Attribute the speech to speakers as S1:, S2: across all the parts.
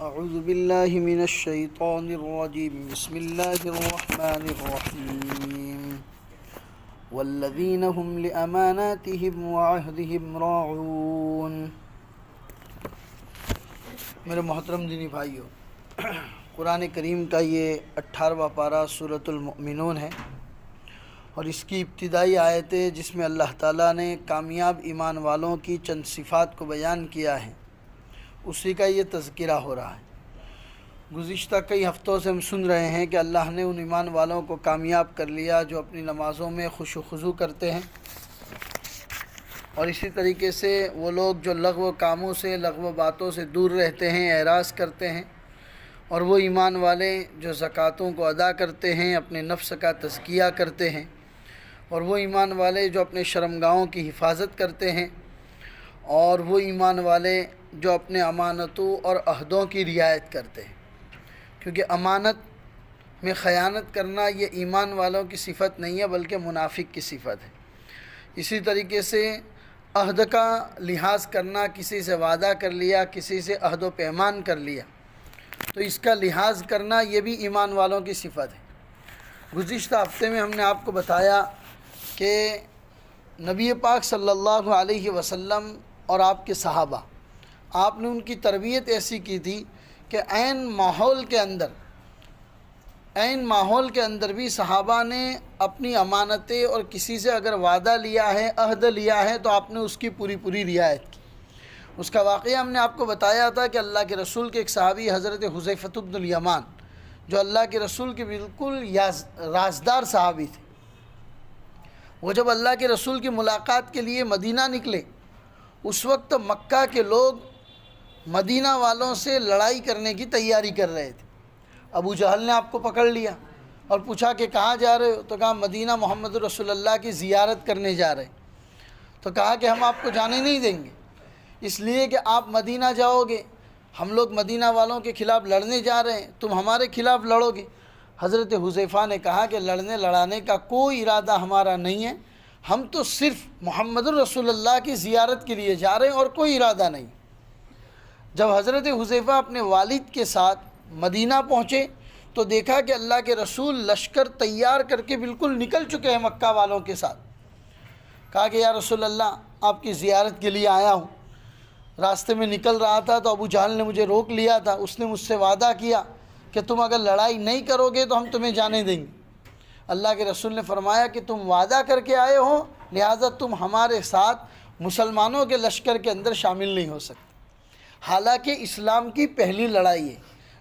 S1: اعوذ باللہ من الشیطان الرجیم بسم اللہ الرحمن الرحیم والذین هم لأماناتهم وعہدهم راعون۔ میرے محترم دینی بھائیو، قرآن کریم کا یہ 18واں پارہ سورۃ المؤمنون ہے، اور اس کی ابتدائی آیتیں جس میں اللہ تعالیٰ نے کامیاب ایمان والوں کی چند صفات کو بیان کیا ہے، اسی کا یہ تذکرہ ہو رہا ہے۔ گزشتہ کئی ہفتوں سے ہم سن رہے ہیں کہ اللہ نے ان ایمان والوں کو کامیاب کر لیا جو اپنی نمازوں میں خشوع و خضوع کرتے ہیں، اور اسی طریقے سے وہ لوگ جو لغو کاموں سے، لغو باتوں سے دور رہتے ہیں، اعراض کرتے ہیں، اور وہ ایمان والے جو زکوٰۃوں کو ادا کرتے ہیں، اپنے نفس کا تزکیہ کرتے ہیں، اور وہ ایمان والے جو اپنے شرمگاہوں کی حفاظت کرتے ہیں، اور وہ ایمان والے جو اپنے امانتوں اور عہدوں کی رعایت کرتے ہیں، کیونکہ امانت میں خیانت کرنا یہ ایمان والوں کی صفت نہیں ہے بلکہ منافق کی صفت ہے۔ اسی طریقے سے عہد کا لحاظ کرنا، کسی سے وعدہ کر لیا، کسی سے عہد و پیمان کر لیا تو اس کا لحاظ کرنا یہ بھی ایمان والوں کی صفت ہے۔ گزشتہ ہفتے میں ہم نے آپ کو بتایا کہ نبی پاک صلی اللہ علیہ وسلم اور آپ کے صحابہ، آپ نے ان کی تربیت ایسی کی تھی کہ عین ماحول کے اندر بھی صحابہ نے اپنی امانتیں اور کسی سے اگر وعدہ لیا ہے، عہد لیا ہے تو آپ نے اس کی پوری رعایت کی۔ اس کا واقعہ ہم نے آپ کو بتایا تھا کہ اللہ کے رسول کے ایک صحابی حضرت حذیفہ بن الیمان، جو اللہ کے رسول کے بالکل رازدار صحابی تھے، وہ جب اللہ کے رسول کی ملاقات کے لیے مدینہ نکلے، اس وقت مکہ کے لوگ مدینہ والوں سے لڑائی کرنے کی تیاری کر رہے تھے۔ ابو جہل نے آپ کو پکڑ لیا اور پوچھا کہ کہاں جا رہے ہو؟ تو کہا مدینہ محمد رسول اللہ کی زیارت کرنے جا رہے۔ تو کہا کہ ہم آپ کو جانے نہیں دیں گے، اس لیے کہ آپ مدینہ جاؤ گے، ہم لوگ مدینہ والوں کے خلاف لڑنے جا رہے ہیں، تم ہمارے خلاف لڑو گے۔ حضرت حذیفہ نے کہا کہ لڑانے کا کوئی ارادہ ہمارا نہیں ہے، ہم تو صرف محمد رسول اللہ کی زیارت کے لیے جا رہے ہیں اور کوئی ارادہ نہیں۔ جب حضرت حذیفہ اپنے والد کے ساتھ مدینہ پہنچے تو دیکھا کہ اللہ کے رسول لشکر تیار کر کے بالکل نکل چکے ہیں مکہ والوں کے ساتھ۔ کہا کہ یا رسول اللہ، آپ کی زیارت کے لیے آیا ہوں۔ راستے میں نکل رہا تھا تو ابو جہل نے مجھے روک لیا تھا، اس نے مجھ سے وعدہ کیا کہ تم اگر لڑائی نہیں کرو گے تو ہم تمہیں جانے دیں گے۔ اللہ کے رسول نے فرمایا کہ تم وعدہ کر کے آئے ہو، لہٰذا تم ہمارے ساتھ مسلمانوں کے لشکر کے اندر شامل نہیں ہو سکتے۔ حالانکہ اسلام کی پہلی لڑائی ہے،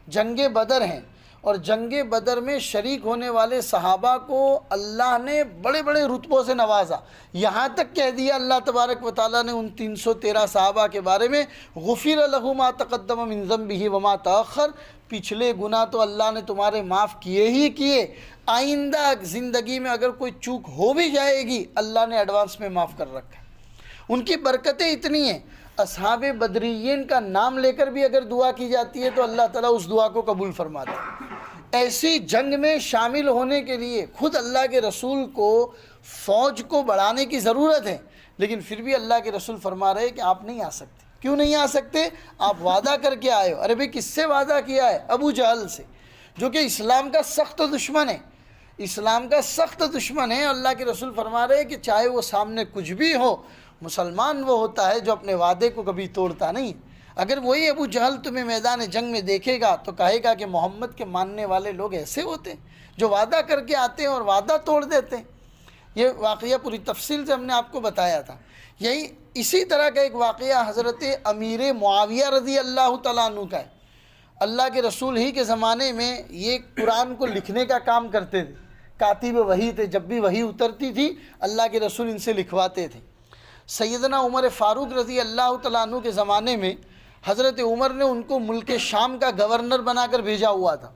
S1: جنگ بدر ہے، اور جنگ بدر میں شریک ہونے والے صحابہ کو اللہ نے بڑے رتبوں سے نوازا، یہاں تک کہہ دیا اللہ تبارک و تعالیٰ نے ان 313 صحابہ کے بارے میں غفر لہ ما تقدم من ذنبہ وما تأخر، پچھلے گناہ تو اللہ نے تمہارے معاف کیے ہی کیے، آئندہ زندگی میں اگر کوئی چوک ہو بھی جائے گی اللہ نے ایڈوانس میں معاف کر رکھا ہے۔ ان کی برکتیں اتنی ہیں، اصحاب بدریین کا نام لے کر بھی اگر دعا کی جاتی ہے تو اللہ تعالیٰ اس دعا کو قبول فرماتا ہے۔ ایسی جنگ میں شامل ہونے کے لیے خود اللہ کے رسول کو فوج کو بڑھانے کی ضرورت ہے، لیکن پھر بھی اللہ کے رسول فرما رہے کہ آپ نہیں آ سکتے۔ کیوں نہیں آ سکتے؟ آپ وعدہ کر کے آئے ہو۔ ارے بھئی، کس سے وعدہ کیا ہے؟ ابو جہل سے، جو کہ اسلام کا سخت دشمن ہے، اسلام کا سخت دشمن ہے۔ اللہ کے رسول فرما رہے کہ چاہے وہ سامنے کچھ بھی ہو، مسلمان وہ ہوتا ہے جو اپنے وعدے کو کبھی توڑتا نہیں۔ اگر وہی ابو جہل تمہیں میدان جنگ میں دیکھے گا تو کہے گا کہ محمد کے ماننے والے لوگ ایسے ہوتے ہیں جو وعدہ کر کے آتے ہیں اور وعدہ توڑ دیتے ہیں۔ یہ واقعہ پوری تفصیل سے ہم نے آپ کو بتایا تھا۔ اسی طرح کا ایک واقعہ حضرت امیر معاویہ رضی اللہ تعالیٰ عنہ کا ہے۔ اللہ کے رسول ہی کے زمانے میں یہ قرآن کو لکھنے کا کام کرتے تھے، کاتب وحی تھے، جب بھی وحی اترتی تھی اللہ کے رسول ان سے لکھواتے تھے۔ سیدنا عمر فاروق رضی اللہ تعالیٰ عنہ کے زمانے میں حضرت عمر نے ان کو ملک شام کا گورنر بنا کر بھیجا ہوا تھا۔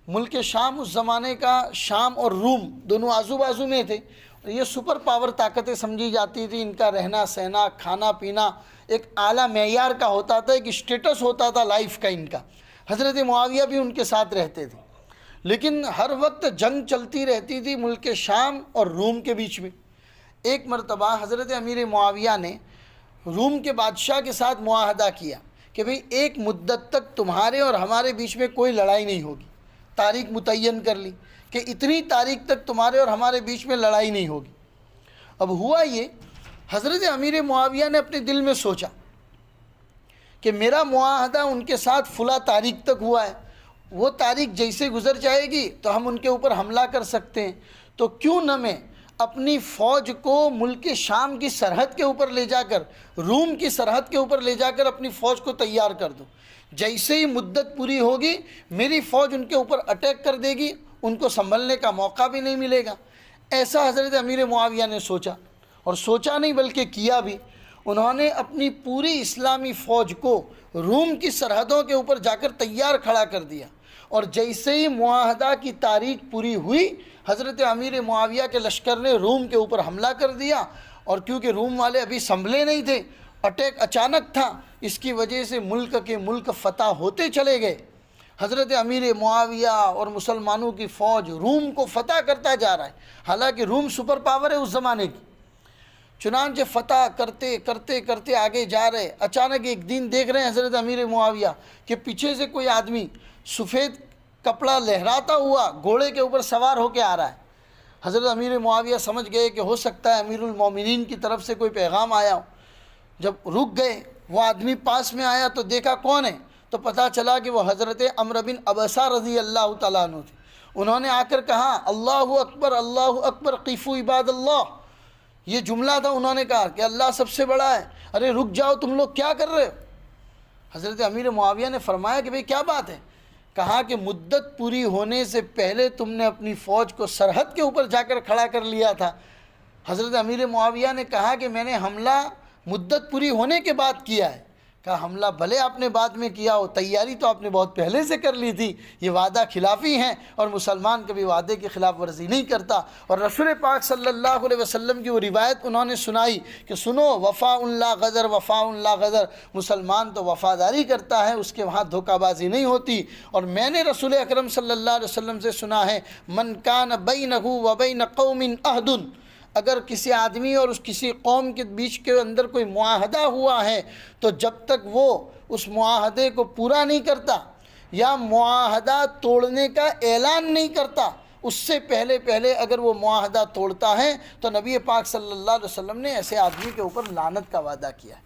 S1: ملک شام اس زمانے کا، شام اور روم دونوں آزو بازو میں تھے، اور یہ سپر پاور طاقتیں سمجھی جاتی تھی۔ ان کا رہنا سہنا، کھانا پینا ایک اعلیٰ معیار کا ہوتا تھا، ایک اسٹیٹس ہوتا تھا لائف کا ان کا۔ حضرت معاویہ بھی ان کے ساتھ رہتے تھے، لیکن ہر وقت جنگ چلتی رہتی تھی ملک شام اور روم کے بیچ میں۔ ایک مرتبہ حضرت امیر معاویہ نے روم کے بادشاہ کے ساتھ معاہدہ کیا کہ بھئی ایک مدت تک تمہارے اور ہمارے بیچ میں کوئی لڑائی نہیں ہوگی، تاریخ متعین کر لی کہ اتنی تاریخ تک تمہارے اور ہمارے بیچ میں لڑائی نہیں ہوگی۔ اب ہوا یہ، حضرت امیر معاویہ نے اپنے دل میں سوچا کہ میرا معاہدہ ان کے ساتھ فلاں تاریخ تک ہوا ہے، وہ تاریخ جیسے گزر جائے گی تو ہم ان کے اوپر حملہ کر سکتے ہیں، تو کیوں نہ میں اپنی فوج کو ملک شام کی سرحد کے اوپر لے جا کر، روم کی سرحد کے اوپر لے جا کر اپنی فوج کو تیار کر دوں۔ جیسے ہی مدت پوری ہوگی میری فوج ان کے اوپر اٹیک کر دے گی، ان کو سنبھلنے کا موقع بھی نہیں ملے گا۔ ایسا حضرت امیر معاویہ نے سوچا، اور سوچا نہیں بلکہ کیا بھی۔ انہوں نے اپنی پوری اسلامی فوج کو روم کی سرحدوں کے اوپر جا کر تیار کھڑا کر دیا، اور جیسے ہی معاہدہ کی تاریخ پوری ہوئی حضرت امیر معاویہ کے لشکر نے روم کے اوپر حملہ کر دیا، اور کیونکہ روم والے ابھی سنبھلے نہیں تھے، اٹیک اچانک تھا، اس کی وجہ سے ملک فتح ہوتے چلے گئے۔ حضرت امیر معاویہ اور مسلمانوں کی فوج روم کو فتح کرتا جا رہا ہے، حالانکہ روم سپر پاور ہے اس زمانے کی۔ چنانچہ فتح کرتے کرتے کرتے آگے جا رہے، اچانک ایک دن دیکھ رہے ہیں حضرت امیر معاویہ کہ پیچھے سے کوئی آدمی سفید کپڑا لہراتا ہوا گھوڑے کے اوپر سوار ہو کے آ رہا ہے۔ حضرت امیر معاویہ سمجھ گئے کہ ہو سکتا ہے امیر المومنین کی طرف سے کوئی پیغام آیا ہو۔ جب رک گئے، وہ آدمی پاس میں آیا تو دیکھا کون ہے، تو پتہ چلا کہ وہ حضرت عمرو بن عبسہ رضی اللہ تعالیٰ عنہ تھے۔ انہوں نے آ کر کہا اللہ اکبر قیفوا عباد اللہ، یہ جملہ تھا، انہوں نے کہا کہ اللہ سب سے بڑا ہے، ارے رک جاؤ تم لوگ کیا کر رہے ہو؟ حضرت امیر معاویہ نے فرمایا کہ بھئی کیا بات ہے؟ کہا کہ مدت پوری ہونے سے پہلے تم نے اپنی فوج کو سرحد کے اوپر جا کر کھڑا کر لیا تھا۔ حضرت امیر معاویہ نے کہا کہ میں نے حملہ مدت پوری ہونے کے بعد کیا ہے۔ کہا حملہ بھلے آپ نے بعد میں کیا ہو، تیاری تو آپ نے بہت پہلے سے کر لی تھی، یہ وعدہ خلافی ہیں، اور مسلمان کبھی وعدے کی خلاف ورزی نہیں کرتا۔ اور رسول پاک صلی اللہ علیہ وسلم کی وہ روایت انہوں نے سنائی کہ سنو وفاء لا غدر، وفاء لا غدر، مسلمان تو وفاداری کرتا ہے، اس کے وہاں دھوکہ بازی نہیں ہوتی۔ اور میں نے رسول اکرم صلی اللہ علیہ وسلم سے سنا ہے من کان بینہ و بین قوم عہد، اگر کسی آدمی اور اس کسی قوم کے بیچ کے اندر کوئی معاہدہ ہوا ہے تو جب تک وہ اس معاہدے کو پورا نہیں کرتا یا معاہدہ توڑنے کا اعلان نہیں کرتا، اس سے پہلے اگر وہ معاہدہ توڑتا ہے تو نبی پاک صلی اللہ علیہ وسلم نے ایسے آدمی کے اوپر لعنت کا وعدہ کیا ہے،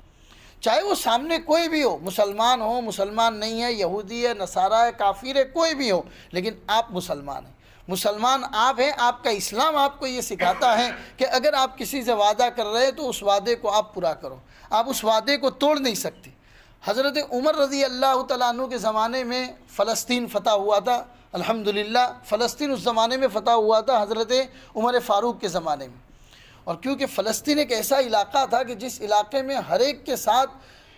S1: چاہے وہ سامنے کوئی بھی ہو، مسلمان ہو، مسلمان نہیں ہے، یہودی ہے، نصارہ ہے، کافر ہے، کوئی بھی ہو، لیکن آپ مسلمان ہیں، مسلمان آپ ہیں۔ آپ کا اسلام آپ کو یہ سکھاتا ہے کہ اگر آپ کسی سے وعدہ کر رہے ہیں تو اس وعدے کو آپ پورا کرو، آپ اس وعدے کو توڑ نہیں سکتے۔ حضرت عمر رضی اللہ تعالیٰ عنہ کے زمانے میں فلسطین فتح ہوا تھا، الحمدللہ فلسطین اس زمانے میں فتح ہوا تھا حضرت عمر فاروق کے زمانے میں۔ اور کیونکہ فلسطین ایک ایسا علاقہ تھا کہ جس علاقے میں ہر ایک کے ساتھ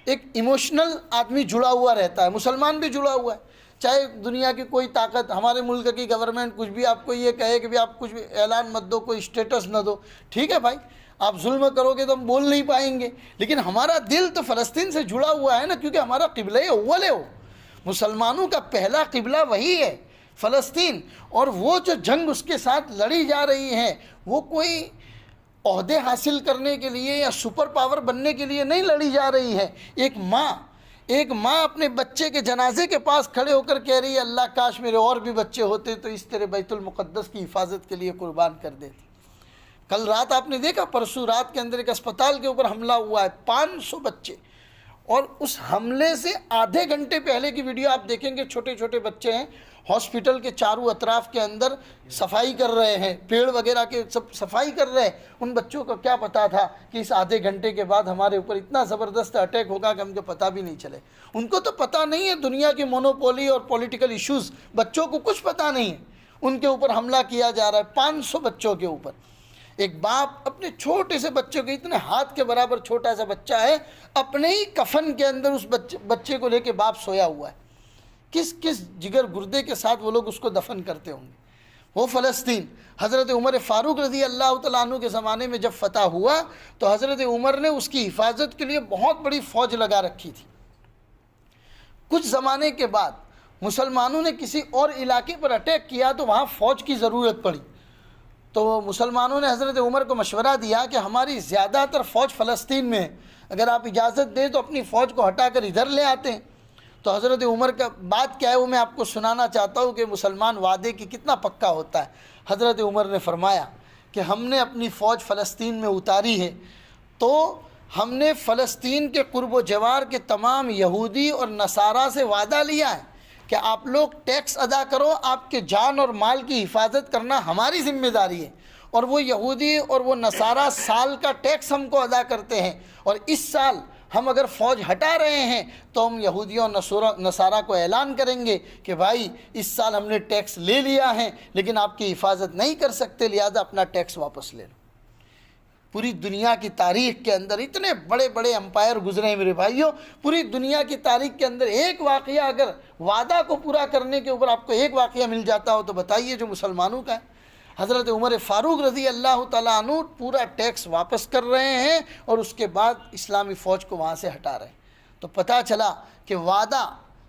S1: ایک ایموشنل آدمی جڑا ہوا رہتا ہے، مسلمان بھی جڑا ہوا ہے، چاہے دنیا کی کوئی طاقت، ہمارے ملک کی گورنمنٹ کچھ بھی آپ کو یہ کہے کہ بھی آپ کچھ بھی اعلان مت دو، کوئی اسٹیٹس نہ دو، ٹھیک ہے بھائی، آپ ظلم کرو گے تو ہم بول نہیں پائیں گے، لیکن ہمارا دل تو فلسطین سے جڑا ہوا ہے نا، کیونکہ ہمارا قبلہ اول ہے، وہ مسلمانوں کا پہلا قبلہ وہی ہے فلسطین۔ اور وہ جو جنگ اس کے ساتھ لڑی جا رہی ہے وہ کوئی عہدے حاصل کرنے کے لیے یا سپر پاور بننے کے لیے نہیں لڑی جا رہی ہے۔ ایک ماں اپنے بچے کے جنازے کے پاس کھڑے ہو کر کہہ رہی ہے اللہ کاش میرے اور بھی بچے ہوتے تو اس طرح بیت المقدس کی حفاظت کے لیے قربان کر دیتی۔ کل رات آپ نے دیکھا، پرسوں رات کے اندر ایک اسپتال کے اوپر حملہ ہوا ہے، 500 بچے، اور اس حملے سے آدھے گھنٹے پہلے کی ویڈیو آپ دیکھیں گے، چھوٹے چھوٹے بچے ہیں ہاسپٹل کے چاروں اطراف کے اندر صفائی کر رہے ہیں، پیڑ وغیرہ کے سب صفائی کر رہے ہیں۔ ان بچوں کو کیا پتا تھا کہ اس آدھے گھنٹے کے بعد ہمارے اوپر اتنا زبردست اٹیک ہوگا کہ ہم کو پتہ بھی نہیں چلے۔ ان کو تو پتہ نہیں ہے دنیا کی مونوپولی اور پولیٹیکل ایشوز، بچوں کو کچھ پتہ نہیں ہے، ان کے اوپر حملہ کیا جا رہا ہے 500 بچوں کے اوپر۔ ایک باپ اپنے چھوٹے سے بچے کو، اتنے ہاتھ کے برابر چھوٹا سا بچہ ہے، اپنے ہی کفن کے اندر اس بچے کو لے کے باپ سویا ہوا ہے، کس جگر گردے کے ساتھ وہ لوگ اس کو دفن کرتے ہوں گے۔ وہ فلسطین حضرت عمر فاروق رضی اللہ تعالیٰ عنہ کے زمانے میں جب فتح ہوا تو حضرت عمر نے اس کی حفاظت کے لیے بہت بڑی فوج لگا رکھی تھی۔ کچھ زمانے کے بعد مسلمانوں نے کسی اور علاقے پر اٹیک کیا تو وہاں فوج کی ضرورت پڑی، تو مسلمانوں نے حضرت عمر کو مشورہ دیا کہ ہماری زیادہ تر فوج فلسطین میں ہے، اگر آپ اجازت دیں تو اپنی فوج کو ہٹا کر ادھر لے آتے ہیں۔ تو حضرت عمر کا بات کیا ہے وہ میں آپ کو سنانا چاہتا ہوں کہ مسلمان وعدے کی کتنا پکا ہوتا ہے۔ حضرت عمر نے فرمایا کہ ہم نے اپنی فوج فلسطین میں اتاری ہے تو ہم نے فلسطین کے قرب و جوار کے تمام یہودی اور نصارہ سے وعدہ لیا ہے کہ آپ لوگ ٹیکس ادا کرو، آپ کے جان اور مال کی حفاظت کرنا ہماری ذمہ داری ہے، اور وہ یہودی اور وہ نصارہ سال کا ٹیکس ہم کو ادا کرتے ہیں، اور اس سال ہم اگر فوج ہٹا رہے ہیں تو ہم یہودیوں اور نصارہ کو اعلان کریں گے کہ بھائی اس سال ہم نے ٹیکس لے لیا ہے لیکن آپ کی حفاظت نہیں کر سکتے، لہذا اپنا ٹیکس واپس لے لو۔ پوری دنیا کی تاریخ کے اندر اتنے بڑے بڑے امپائر گزرے ہیں میرے بھائیوں، پوری دنیا کی تاریخ کے اندر ایک واقعہ اگر وعدہ کو پورا کرنے کے اوپر آپ کو ایک واقعہ مل جاتا ہو تو بتائیے جو مسلمانوں کا ہے۔ حضرت عمر فاروق رضی اللہ تعالیٰ عنہ پورا ٹیکس واپس کر رہے ہیں اور اس کے بعد اسلامی فوج کو وہاں سے ہٹا رہے ہیں۔ تو پتہ چلا کہ وعدہ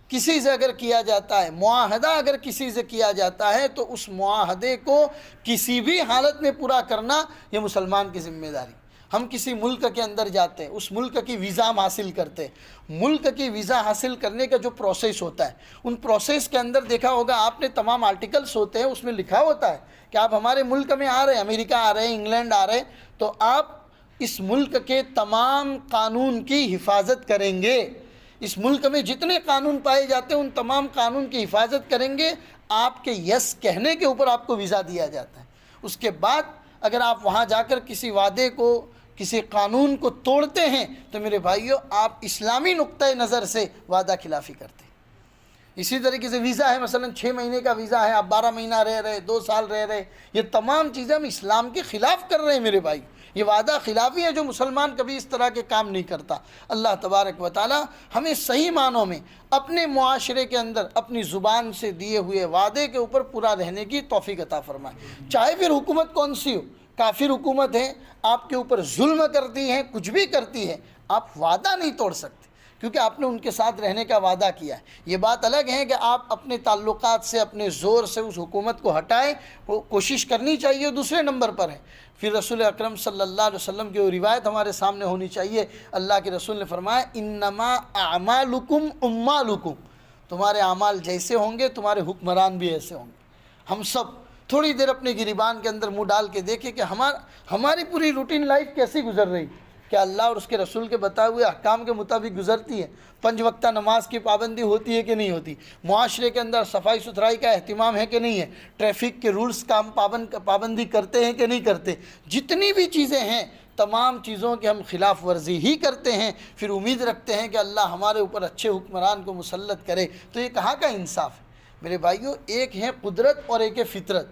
S1: کسی سے اگر کیا جاتا ہے، معاہدہ اگر کسی سے کیا جاتا ہے تو اس معاہدے کو کسی بھی حالت میں پورا کرنا یہ مسلمان کی ذمہ داری۔ ہم کسی ملک کے اندر جاتے ہیں، اس ملک کی ویزا ہم حاصل کرتے ہیں، ملک کی ویزا حاصل کرنے کا جو پروسیس ہوتا ہے ان پروسیس کے اندر دیکھا ہوگا آپ نے تمام آرٹیکلس ہوتے ہیں، اس میں لکھا ہوتا ہے کہ آپ ہمارے ملک میں آ رہے ہیں، امریکہ آ رہے ہیں، انگلینڈ آ رہے ہیں، تو آپ اس ملک کے تمام قانون کی حفاظت کریں گے، اس ملک میں جتنے قانون پائے جاتے ہیں ان تمام قانون کی حفاظت کریں گے۔ آپ کے یس کہنے کے اوپر آپ کو ویزا دیا جاتا ہے۔ اس کے بعد اگر آپ وہاں جا کر کسی وعدے کو، کسی قانون کو توڑتے ہیں تو میرے بھائیوں آپ اسلامی نقطۂ نظر سے وعدہ خلافی کرتے ہیں۔ اسی طریقے سے ویزا ہے، مثلا 6 مہینے کا ویزا ہے، آپ 12 مہینہ رہ رہے، 2 سال رہ رہے، یہ تمام چیزیں ہم اسلام کے خلاف کر رہے ہیں میرے بھائی، یہ وعدہ خلافی ہے جو مسلمان کبھی اس طرح کے کام نہیں کرتا۔ اللہ تبارک و تعالی ہمیں صحیح معنوں میں اپنے معاشرے کے اندر اپنی زبان سے دیے ہوئے وعدے کے اوپر پورا رہنے کی توفیق عطا فرمائے، چاہے پھر حکومت کون سی ہو، کافر حکومت ہے، آپ کے اوپر ظلم کرتی ہے، کچھ بھی کرتی ہے، آپ وعدہ نہیں توڑ سکتے کیونکہ آپ نے ان کے ساتھ رہنے کا وعدہ کیا ہے۔ یہ بات الگ ہے کہ آپ اپنے تعلقات سے، اپنے زور سے اس حکومت کو ہٹائیں، وہ کوشش کرنی چاہیے، دوسرے نمبر پر ہے۔ پھر رسول اکرم صلی اللہ علیہ وسلم کی وہ روایت ہمارے سامنے ہونی چاہیے، اللہ کے رسول نے فرمایا انما اعمالکم امالکم، تمہارے اعمال جیسے ہوں گے تمہارے حکمران بھی ایسے ہوں گے۔ ہم سب تھوڑی دیر اپنے گریبان کے اندر منہ ڈال کے دیکھیں کہ ہماری پوری روٹین لائف کیسی گزر رہی، کیا اللہ اور اس کے رسول کے بتائے ہوئے احکام کے مطابق گزرتی ہے؟ 5 وقتہ نماز کی پابندی ہوتی ہے کہ نہیں ہوتی؟ معاشرے کے اندر صفائی ستھرائی کا اہتمام ہے کہ نہیں ہے؟ ٹریفک کے رولز کا ہم پابندی کرتے ہیں کہ نہیں کرتے؟ جتنی بھی چیزیں ہیں تمام چیزوں کے ہم خلاف ورزی ہی کرتے ہیں، پھر امید رکھتے ہیں کہ اللہ ہمارے اوپر اچھے حکمران کو مسلط کرے، تو یہ کہاں کا انصاف ہے میرے بھائیوں؟ ایک ہے قدرت اور ایک ہے فطرت۔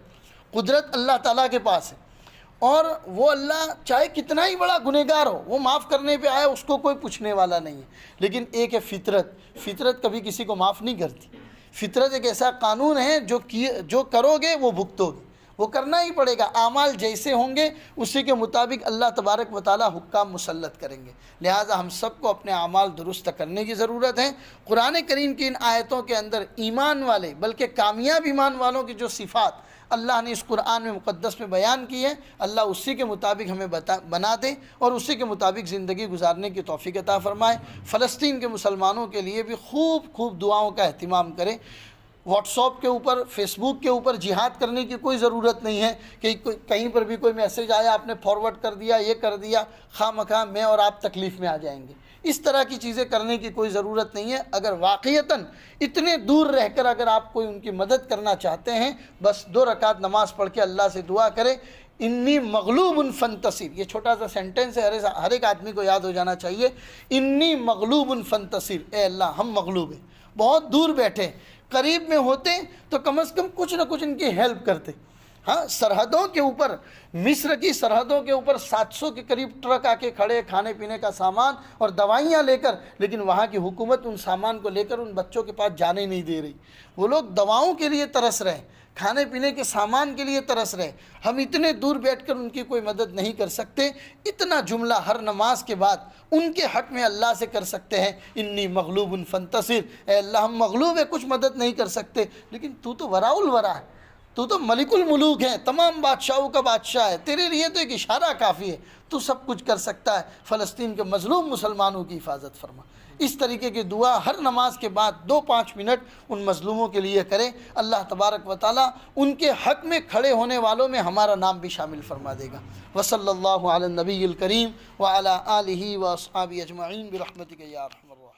S1: قدرت اللہ تعالیٰ کے پاس ہے اور وہ اللہ چاہے کتنا ہی بڑا گنہگار ہو وہ معاف کرنے پہ آئے، اس کو کوئی پوچھنے والا نہیں ہے۔ لیکن ایک ہے فطرت، فطرت کبھی کسی کو معاف نہیں کرتی۔ فطرت ایک ایسا قانون ہے جو کرو گے وہ بھگتو گے، وہ کرنا ہی پڑے گا۔ اعمال جیسے ہوں گے اسی کے مطابق اللہ تبارک و تعالی حکام مسلط کریں گے، لہٰذا ہم سب کو اپنے اعمال درست کرنے کی ضرورت ہے۔ قرآن کریم کی ان آیتوں کے اندر ایمان والے بلکہ کامیاب ایمان والوں کی جو صفات اللہ نے اس قرآن میں مقدس میں بیان کی ہے، اللہ اسی کے مطابق ہمیں بنا دے اور اسی کے مطابق زندگی گزارنے کی توفیق عطا فرمائے۔ فلسطین کے مسلمانوں کے لیے بھی خوب دعاؤں کا اہتمام کریں۔ واٹس ایپ کے اوپر، فیس بک کے اوپر جہاد کرنے کی کوئی ضرورت نہیں ہے کہ کہیں پر بھی کوئی میسیج آیا آپ نے فارورڈ کر دیا، یہ کر دیا، خواہ مخواہ میں اور آپ تکلیف میں آ جائیں گے۔ اس طرح کی چیزیں کرنے کی کوئی ضرورت نہیں ہے۔ اگر واقعتاً اتنے دور رہ کر اگر آپ کوئی ان کی مدد کرنا چاہتے ہیں، بس 2 رکعت نماز پڑھ کے اللہ سے دعا کریں، انی مغلوب فانتصر۔ یہ چھوٹا سا سینٹنس ہے، ہر ایک آدمی کو یاد ہو جانا چاہیے، انی مغلوب فانتصر۔ اے اللہ ہم مغلوب ہیں، بہت دور بیٹھے، قریب میں ہوتے تو کم از کم کچھ نہ کچھ ان کی ہیلپ کرتے۔ ہاں، سرحدوں کے اوپر، مصر کی سرحدوں کے اوپر 700 کے قریب ٹرک آ کے کھڑے، کھانے پینے کا سامان اور دوائیاں لے کر، لیکن وہاں کی حکومت ان سامان کو لے کر ان بچوں کے پاس جانے نہیں دے رہی۔ وہ لوگ دواؤں کے لیے ترس رہے، کھانے پینے کے سامان کے لیے ترس رہے، ہم اتنے دور بیٹھ کر ان کی کوئی مدد نہیں کر سکتے۔ اتنا جملہ ہر نماز کے بعد ان کے حق میں اللہ سے کر سکتے ہیں، انی مغلوب فانتصر۔ اے اللہ ہم مغلوب ہیں، کچھ مدد نہیں کر سکتے، لیکن تو وراء الورا ہے، تو ملک الملوک ہے، تمام بادشاہوں کا بادشاہ ہے، تیرے لیے تو ایک اشارہ کافی ہے، تو سب کچھ کر سکتا ہے، فلسطین کے مظلوم مسلمانوں کی حفاظت فرما۔ اس طریقے کی دعا ہر نماز کے بعد 2-5 منٹ ان مظلوموں کے لیے کریں، اللہ تبارک و تعالیٰ ان کے حق میں کھڑے ہونے والوں میں ہمارا نام بھی شامل فرما دے گا۔ وصلی اللہ علی النبی الکریم وعلی آلہ واصحابہ اجمعین برحمتک یا ارحم الراحمین۔